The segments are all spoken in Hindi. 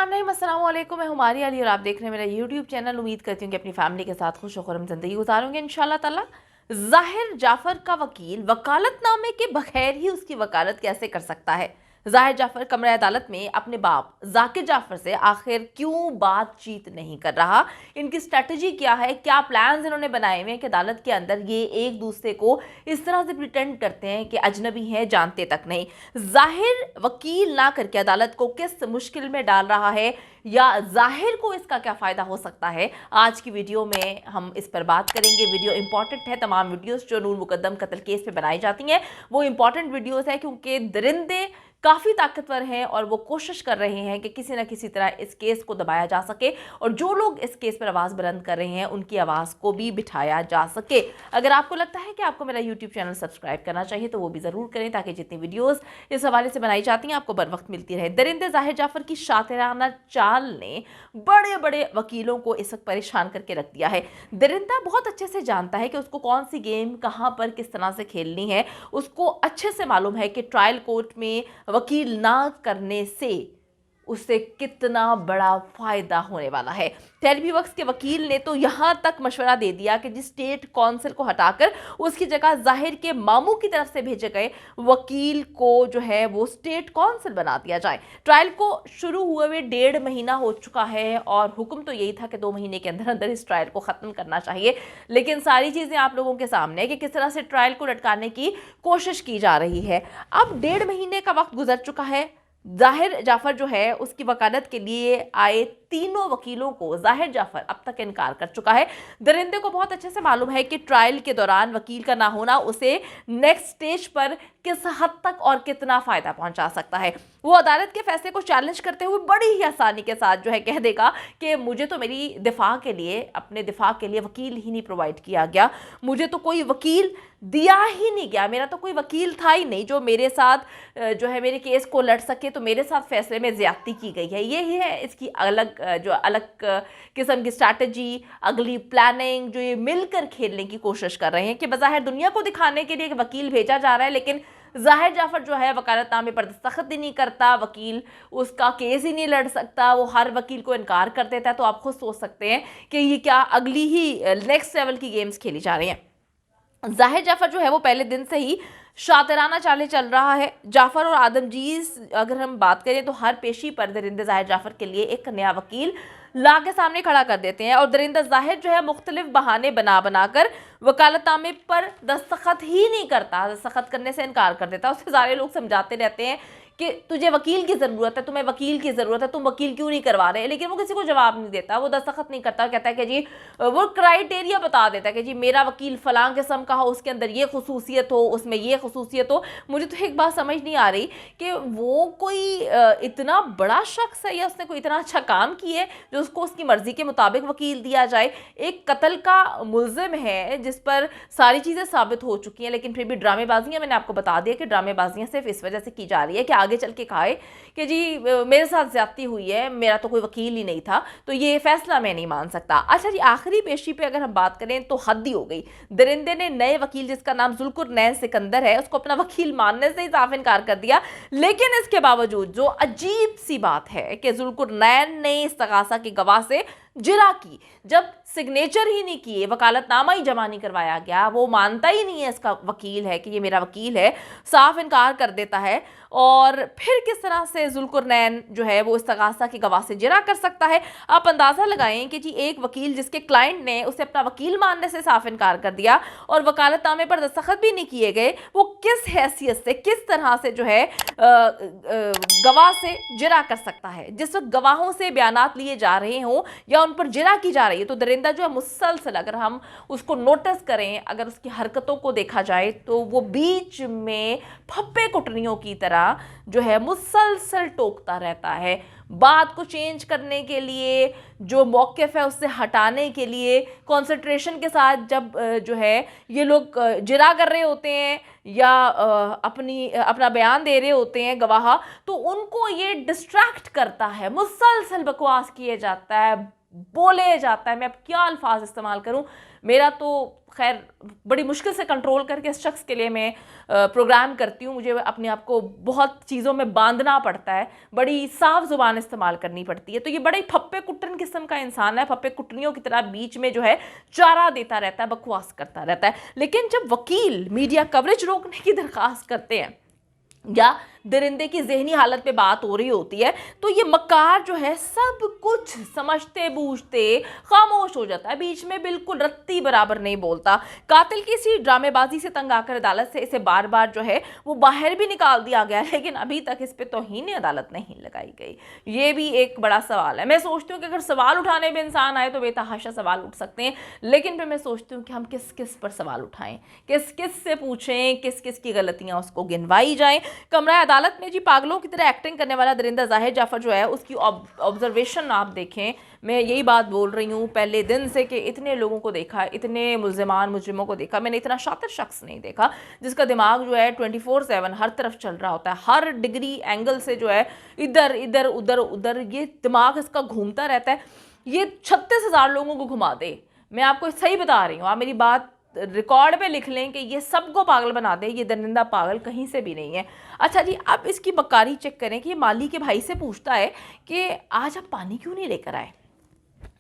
बिस्मिल्लाहिर्रहमानिर्रहीम, अस्सलाम वालेकुम। मैं हुमारी अली और आप देख रहे हैं मेरा यूट्यूब चैनल। उम्मीद करती हूँ कि अपनी फैमिली के साथ खुश खुरम ज़िंदगी गुजारूंगे इंशाल्लाह ताला। ज़ाहिर जाफ़र का वकील वकालतनामे के बगैर ही उसकी वकालत कैसे कर सकता है? ज़ाहिर जाफ़र कमरे अदालत में अपने बाप ज़ाकिर जाफ़र से आखिर क्यों बातचीत नहीं कर रहा? इनकी स्ट्रेटजी क्या है? क्या प्लान्स इन्होंने बनाए हुए हैं कि अदालत के अंदर ये एक दूसरे को इस तरह से प्रिटेंड करते हैं कि अजनबी हैं, जानते तक नहीं। ज़ाहिर वकील ना करके अदालत को किस मुश्किल में डाल रहा है या ज़ाहिर को इसका क्या फ़ायदा हो सकता है, आज की वीडियो में हम इस पर बात करेंगे। वीडियो इंपॉर्टेंट है। तमाम वीडियोस जो नूर मुकद्दम कत्ल केस पे बनाई जाती हैं वो इंपॉर्टेंट वीडियोस है, क्योंकि दरिंदे काफ़ी ताकतवर हैं और वो कोशिश कर रहे हैं कि किसी न किसी तरह इस केस को दबाया जा सके और जो लोग इस केस पर आवाज़ बुलंद कर रहे हैं उनकी आवाज़ को भी बिठाया जा सके। अगर आपको लगता है कि आपको मेरा यूट्यूब चैनल सब्सक्राइब करना चाहिए तो वो भी ज़रूर करें, ताकि जितनी वीडियोज़ इस हवाले से बनाई जाती हैं आपको बर वक्त मिलती रहे। दरिंदे ज़ाहिर जाफ़र की शातिराना चाल ने बड़े बड़े वकीलों को इस वक्त परेशान करके रख दिया है। दरिंदा बहुत अच्छे से जानता है कि उसको कौन सी गेम कहाँ पर किस तरह से खेलनी है। उसको अच्छे से मालूम है कि ट्रायल कोर्ट में वकील ना करने से उसे कितना बड़ा फायदा होने वाला है। टेलवी वक्स के वकील ने तो यहां तक मशवरा दे दिया कि जिस स्टेट काउंसिल को हटाकर उसकी जगह ज़ाहिर के मामू की तरफ से भेजे गए वकील को जो है वो स्टेट काउंसिल बना दिया जाए। ट्रायल को शुरू हुए 1.5 महीना हो चुका है और हुक्म तो यही था कि 2 महीने के अंदर अंदर इस ट्रायल को ख़त्म करना चाहिए, लेकिन सारी चीज़ें आप लोगों के सामने है कि किस तरह से ट्रायल को लटकाने की कोशिश की जा रही है। अब 1.5 महीने का वक्त गुजर चुका है। ज़ाहिर जाफ़र जो है उसकी वकालत के लिए आए तीनों वकीलों को ज़ाहिर जाफ़र अब तक इनकार कर चुका है। दरिंदे को बहुत अच्छे से मालूम है कि ट्रायल के दौरान वकील का ना होना उसे नेक्स्ट स्टेज पर किस हद तक और कितना फ़ायदा पहुंचा सकता है। वो अदालत के फैसले को चैलेंज करते हुए बड़ी ही आसानी के साथ जो है कह देगा कि मुझे तो मेरी दिफा के लिए, अपने दिफा के लिए वकील ही नहीं प्रोवाइड किया गया, मुझे तो कोई वकील दिया ही नहीं गया, मेरा तो कोई वकील था ही नहीं जो मेरे साथ जो है मेरे केस को लड़ सके, तो मेरे साथ फैसले में ज़्यादती की गई है। ये ही है इसकी अलग किस्म की स्ट्रैटेजी, अगली प्लानिंग जो ये मिलकर खेलने की कोशिश कर रहे हैं कि बज़ाहिर दुनिया को दिखाने के लिए एक वकील भेजा जा रहा है, लेकिन ज़ाहिर जाफ़र जो है वकालतनामे पर दस्तखत ही नहीं करता, वकील उसका केस ही नहीं लड़ सकता, वो हर वकील को इनकार कर देता है। तो आप खुद सोच सकते हैं कि ये क्या अगली ही नेक्स्ट लेवल की गेम्स खेली जा रही हैं। ज़ाहिर जाफ़र जो है वो पहले दिन से ही शातिराना चाले चल रहा है। जाफ़र और आदमजीज अगर हम बात करें तो हर पेशी पर दरिंदे ज़ाहिर जाफ़र के लिए एक नया वकील ला के सामने खड़ा कर देते हैं और दरिंदा ज़ाहिर जो है मुख्तलिफ बहाने बना बनाकर वकालतनामे पर दस्तखत ही नहीं करता, दस्तखत करने से इनकार कर देता। उससे सारे लोग समझाते रहते हैं कि तुझे वकील की ज़रूरत है, तुम्हें वकील की ज़रूरत है, तुम वकील क्यों नहीं करवा रहे, लेकिन वो किसी को जवाब नहीं देता, वो दस्तखत नहीं करता। कहता है कि जी वो क्राइटेरिया बता देता है कि जी मेरा वकील फ़लाँ किस्म का हो, उसके अंदर ये खसूसियत हो, उसमें ये खसूसियत हो। मुझे तो एक बात समझ नहीं आ रही कि वो कोई इतना बड़ा शख्स है या उसने कोई इतना अच्छा काम किया है जो उसको उसकी मर्ज़ी के मुताबिक वकील दिया जाए। एक कत्ल का मुल्ज़िम है जिस पर सारी चीज़ें साबित हो चुकी हैं, लेकिन फिर भी ड्रामेबाजियाँ, मैंने आपको बता दिया कि ड्रामेबाजियाँ सिर्फ इस वजह से की जा रही है कि आगे चल के कहे कि जी मेरे साथ ज्यादती हुई है, मेरा तो कोई वकील ही नहीं था, तो ये फैसला मैं नहीं मान सकता। अच्छा जी, आखिरी पेशी पे अगर हम बात करें तो हद ही हो गई। दरिंदे ने नए वकील जिसका नाम जुल्कुरनैन सिकंदर है उसको अपना वकील मानने से ही साफ इनकार कर दिया, लेकिन इसके बावजूद जो अजीब सी बात है कि जुल्कुरनैन ने इस्तगासा की गवाह से जिरा की, जब सिग्नेचर ही नहीं किए, वकालतनामा ही जमा नहीं करवाया गया, वो मानता ही नहीं है इसका वकील है कि ये मेरा वकील है, साफ इनकार कर देता है। और फिर किस तरह से जुल्कुरनैन जो है वो इस्तगासा की गवाह से जिरा कर सकता है? आप अंदाज़ा लगाएं कि जी एक वकील जिसके क्लाइंट ने उसे अपना वकील मानने से साफ इनकार कर दिया और वकालतनामे पर दस्तखत भी नहीं किए गए, वो किस हैसियत से, किस तरह से जो है गवाह से जिरा कर सकता है? जिस वक्त गवाहों से बयानात लिए जा रहे हों या उन पर जिरा की जा रही है तो दरिंदा जो है मुसलसल, अगर हम उसको नोटिस करें, अगर उसकी हरकतों को देखा जाए तो वो बीच में फप्पे कुटनियों की तरह जो है मुसलसल टोकता रहता है। बात को चेंज करने के लिए, जो मौक़िफ़ है उससे हटाने के लिए कंसंट्रेशन के साथ जब जो है ये लोग जिरा कर रहे होते हैं या अपना बयान दे रहे होते हैं गवाह, तो उनको ये डिस्ट्रैक्ट करता है, मुसलसल बकवास किए जाता है, बोले जाता है। मैं अब क्या अल्फाज इस्तेमाल करूं, मेरा तो खैर बड़ी मुश्किल से कंट्रोल करके इस शख्स के लिए मैं प्रोग्राम करती हूँ। मुझे अपने आप को बहुत चीज़ों में बांधना पड़ता है, बड़ी साफ जुबान इस्तेमाल करनी पड़ती है। तो ये बड़े फप्पे कुट्टन किस्म का इंसान है, फप्पे कुट्टनियों की तरह बीच में जो है चारा देता रहता है, बकवास करता रहता है। लेकिन जब वकील मीडिया कवरेज रोकने की दरख्वास्त करते हैं या दरिंदे की जहनी हालत पे बात हो रही होती है, तो ये मक्कार जो है सब कुछ समझते बूझते खामोश हो जाता है, बीच में बिल्कुल रत्ती बराबर नहीं बोलता। कातिल की इसी ड्रामेबाजी से तंग आकर अदालत से इसे बार बार जो है वो बाहर भी निकाल दिया गया, लेकिन अभी तक इस पे तौहीन अदालत नहीं लगाई गई। ये भी एक बड़ा सवाल है। मैं सोचती हूँ कि अगर सवाल उठाने में इंसान आए तो बेतहाशा सवाल उठ सकते हैं, लेकिन फिर मैं सोचती हूँ कि हम किस किस पर सवाल उठाएं, किस किस से पूछें, किस किस की गलतियाँ उसको गिनवाई जाएं। कमरा अदालत में जी पागलों की तरह एक्टिंग करने वाला दरिंदा जाहिर जाफर जो है, उसकी ऑब्जर्वेशन आप देखें। मैं यही बात बोल रही हूँ पहले दिन से कि इतने लोगों को देखा, इतने मुजरिमों को देखा, मैंने इतना शातिर शख्स नहीं देखा जिसका दिमाग जो है 24/7 हर तरफ चल रहा होता है, हर डिग्री एंगल से जो है इधर इधर उधर उधर ये दिमाग इसका घूमता रहता है। ये 36,000 लोगों को घुमा दे, मैं आपको सही बता रही हूँ, आप मेरी बात रिकॉर्ड पे लिख लें कि ये सबको पागल बना दे, ये दरिंदा पागल कहीं से भी नहीं है। अच्छा जी, अब इसकी बकारी चेक करें कि ये माली के भाई से पूछता है कि आज आप पानी क्यों नहीं लेकर आए।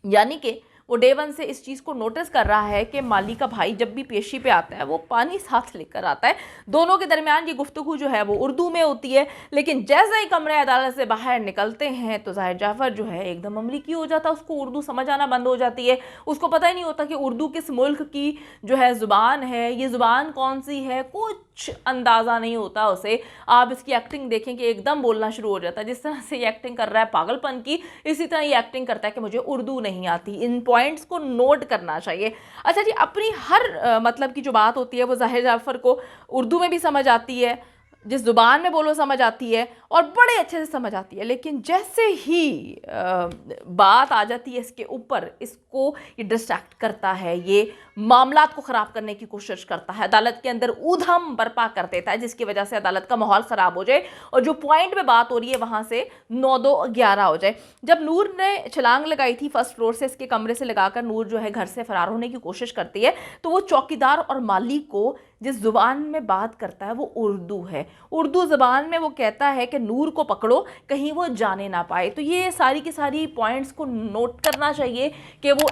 यानी कि वो डे वन से इस चीज़ को नोटिस कर रहा है कि माली का भाई जब भी पेशी पे आता है वो पानी साथ लेकर आता है। दोनों के दरमियान ये गुफ्तगू जो है वो उर्दू में होती है, लेकिन जैसे ही कमरे अदालत से बाहर निकलते हैं तो ज़ाहिर जाफर जो है एकदम अमरीकी हो जाता है, उसको उर्दू समझ आना बंद हो जाती है। उसको पता ही नहीं होता कि उर्दू किस मुल्क की जो है ज़ुबान है, ये ज़ुबान कौन सी है, कुछ अंदाज़ा नहीं होता उसे। आप इसकी एक्टिंग देखें कि एकदम बोलना शुरू हो जाता है। जिस तरह से ये एक्टिंग कर रहा है पागलपन की, इसी तरह ये एक्टिंग करता है कि मुझे उर्दू नहीं आती। इन पॉइंट्स को नोट करना चाहिए। अच्छा जी, अपनी हर मतलब की जो बात होती है वो ज़ाहिर जाफर को उर्दू में भी समझ आती है, जिस ज़ुबान में बोलो समझ आती है और बड़े अच्छे से समझ आती है। लेकिन जैसे ही बात आ जाती है इसके ऊपर, इसको ये डिस्ट्रैक्ट करता है, ये मामलात को ख़राब करने की कोशिश करता है, अदालत के अंदर ऊधम बर्पा कर देता है जिसकी वजह से अदालत का माहौल ख़राब हो जाए और जो पॉइंट पे बात हो रही है वहाँ से 9-2-11 हो जाए। जब नूर ने छलांग लगाई थी फर्स्ट फ्लोर से इसके कमरे से लगाकर, नूर जो है घर से फरार होने की कोशिश करती है, तो वो चौकीदार और माली को जिस जुबान में बात करता है वो उर्दू है। उर्दू ज़बान में वो कहता है कि नूर को पकड़ो कहीं वो जाने ना पाए। तो ये सारी की सारी पॉइंट्स को नोट करना चाहिए कि वो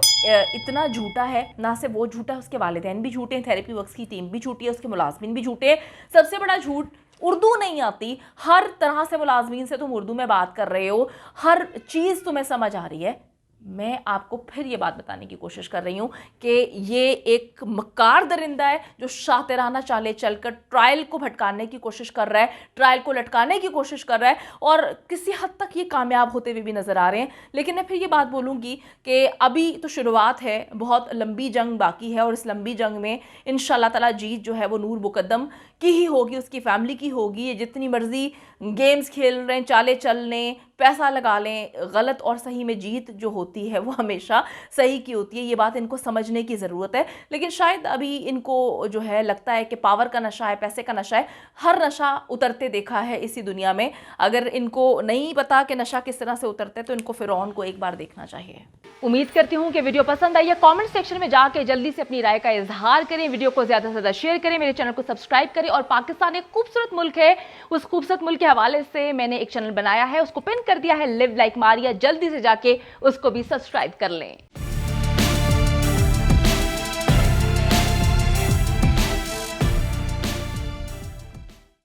इतना झूठा है, ना सिर्फ वो झूठा है, उसके वालिदैन भी झूठे हैं, थेरेपी वर्क्स की टीम भी झूठी है, उसके मुलाजमीन भी झूठे हैं। सबसे बड़ा झूठ, उर्दू नहीं आती, हर तरह से मुलाजमीन से तुम उर्दू में बात कर रहे हो, हर चीज़ तुम्हें समझ आ रही है। मैं आपको फिर ये बात बताने की कोशिश कर रही हूँ कि ये एक मक्कार दरिंदा है जो शातिराना चालें चलकर ट्रायल को भटकाने की कोशिश कर रहा है, ट्रायल को लटकाने की कोशिश कर रहा है और किसी हद तक ये कामयाब होते हुए भी नज़र आ रहे हैं। लेकिन मैं फिर ये बात बोलूँगी कि अभी तो शुरुआत है, बहुत लंबी जंग बाकी है और इस लंबी जंग में इंशाल्लाह ताला जीत जो है वो नूर मुकद्दम की ही होगी, उसकी फैमिली की होगी। ये जितनी मर्जी गेम्स खेल रहे हैं, चालें चल लें, पैसा लगा लें, गलत और सही में जीत जो होती है वो हमेशा सही की होती है। ये बात इनको समझने की ज़रूरत है। लेकिन शायद अभी इनको जो है लगता है कि पावर का नशा है, पैसे का नशा है। हर नशा उतरते देखा है इसी दुनिया में। अगर इनको नहीं पता कि नशा किस तरह से उतरता है तो इनको फिरौन को एक बार देखना चाहिए। उम्मीद करती हूँ कि वीडियो पसंद आई है। कमेंट सेक्शन में जाके जल्दी से अपनी राय का इजहार करें, वीडियो को ज़्यादा से ज़्यादा शेयर करें, मेरे चैनल को सब्सक्राइब करें। और पाकिस्तान एक खूबसूरत मुल्क है, उस खूबसूरत मुल्क के हवाले से मैंने एक चैनल बनाया है, उसको पिन कर दिया है, लिव लाइक मारिया, जल्दी से जाके उसको भी सब्सक्राइब कर लें।